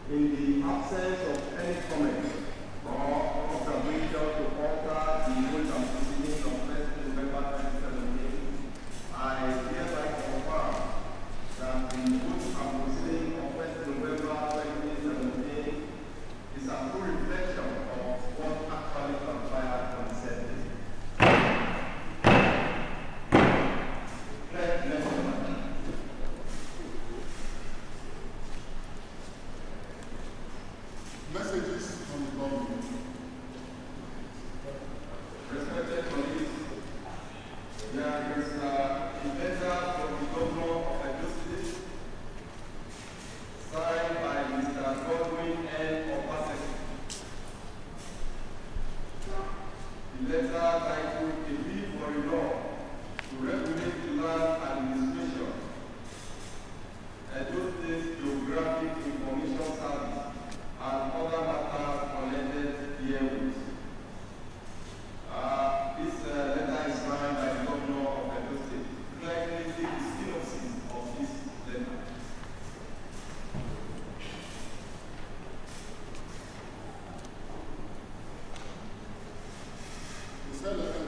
In the absence of any comment or observation to alter the rules and proceedings of 1st November 2017, I hereby confirm that the rules and proceedings of 1st November 2017 is a full reflection of what actually transpired on the said day. Messages from the government. Respected colleagues, there is a letter from the governor of Edo State signed by Mr. Godwin N. Obaseki. The letter titled A Bill for a Law to Regulate the Land Administration, Edo State Geographic Information Service, and other matters connected herewith. This letter is signed by the governor of Edo State. Let me take the synopsis of this letter. The said letter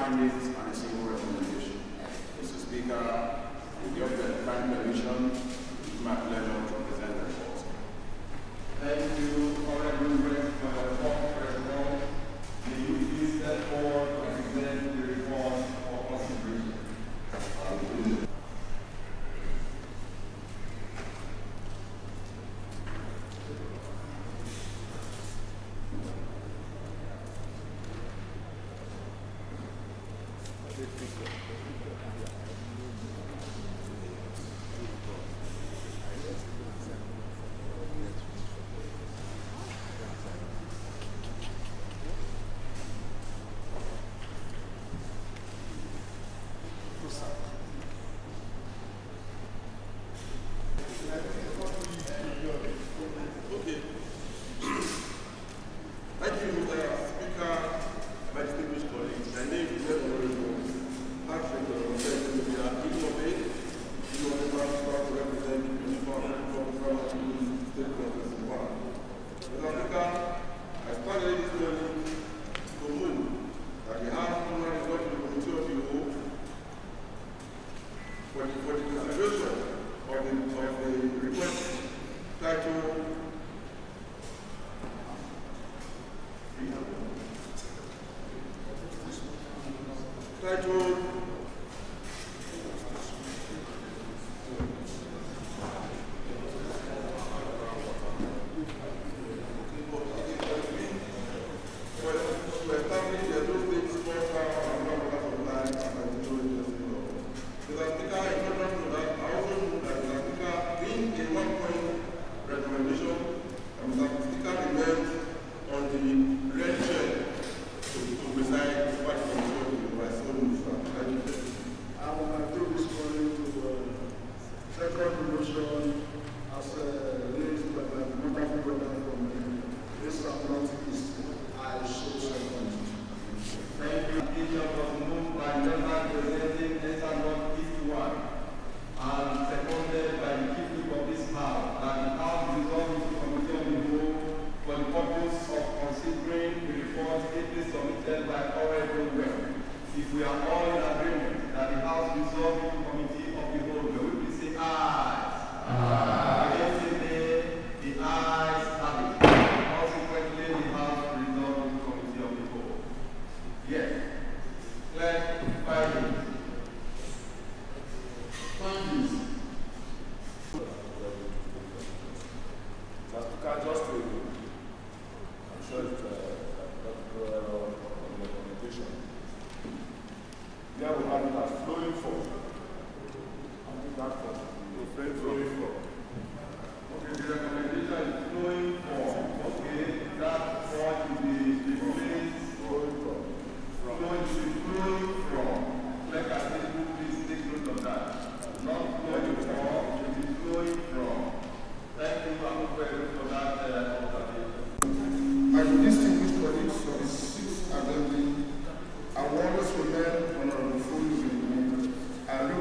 findings and a single recommendation. Mr. Speaker, with your kind permission, it's my pleasure to present the report. Thank you, Honorable Member, for the report. May you please step forward to present the report for consideration.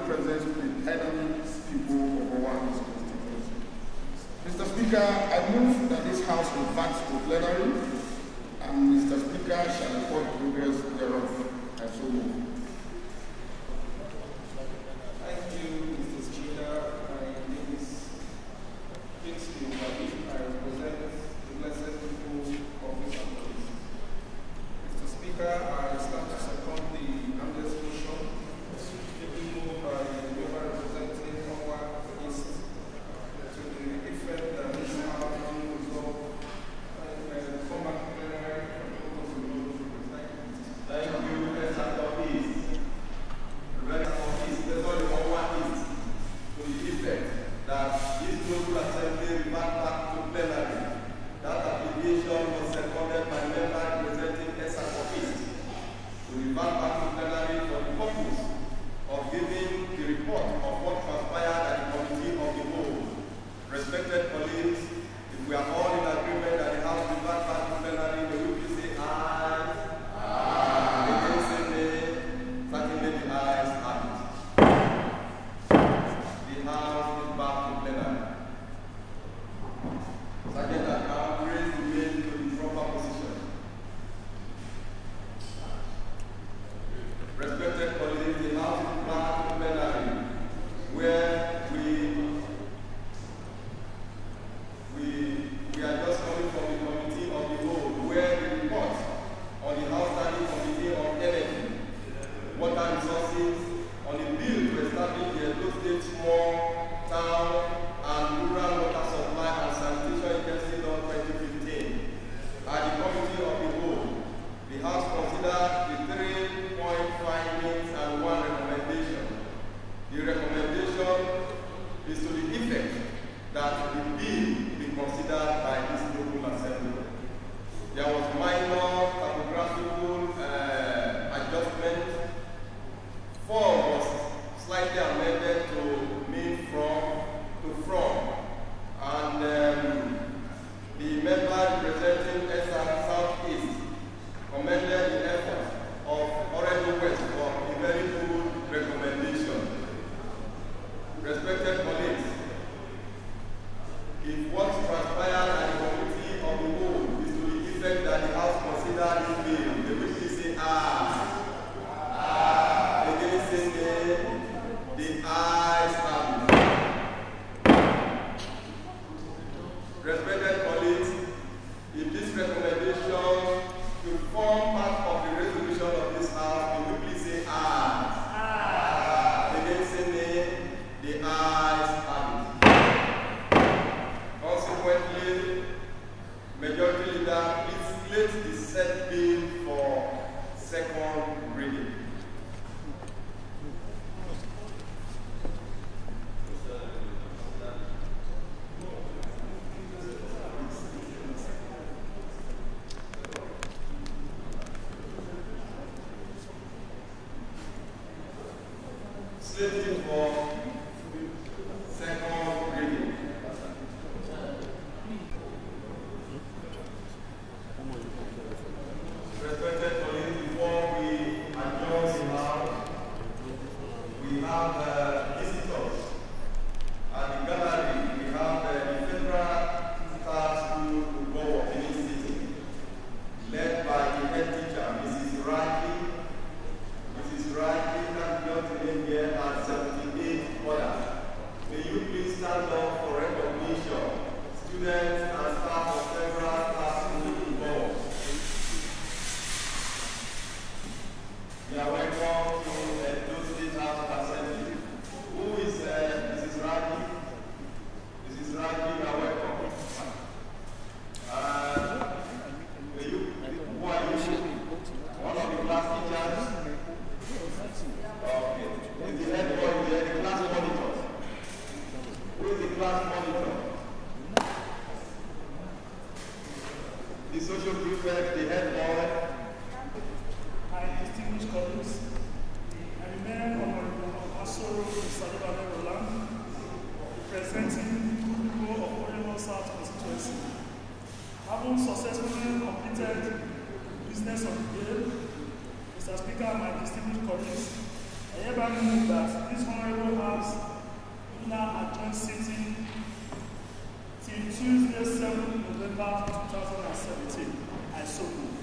represents the enemies people of our water resources on a bill to establish the Edo State Small Town and Rural Water Supply and Sanitation Agency Law 2015. At the Committee of the Whole, the House considered the 3-point findings and 1 recommendation. The recommendation is to the effect that the bill be considered by this local assembly. There was minor topographical adjustment. 4 was slightly amended to mean from, and the member representing SR Southeast commended the effort of Oregon West for a very good recommendation. Respected colleagues, if what transpired at the Committee of the Whole is to the effect that the House consider this bill, they will say aye. Again say nay. The ayes have it. Respected colleagues, if this recommendation should form part of the resolution of this House, we will please say aye. Again say nay. The ayes have it. Consequently, Majority Leader, please place the said bill for second reading. Slated for second reading. Respected colleagues, before we adjourn the House, we have visitors at the gallery. We have the Federal Star School Football City, led by the head teacher, Mrs. Raki. Mrs. Raki can be in here at 78 orders. May you please stand up for recognition, students and staff of Federal Star School Football. You are welcome to Edo State House of Assembly. Who is Mrs. Raki? Mrs. Raki, you are welcome. Who are you? One of the class teachers? Okay. Is the head boy there, the class monitor? Who is the class monitor? The social prefect, the head boy. My distinguished colleagues, I remain Honorable Asoro Salibane Roland, representing the people of Oregon South constituency. Having successfully completed the business of the day, Mr. Speaker and my distinguished colleagues, I hereby move that this Honorable House will now adjourn sitting till Tuesday, 7 November 2017. I so move.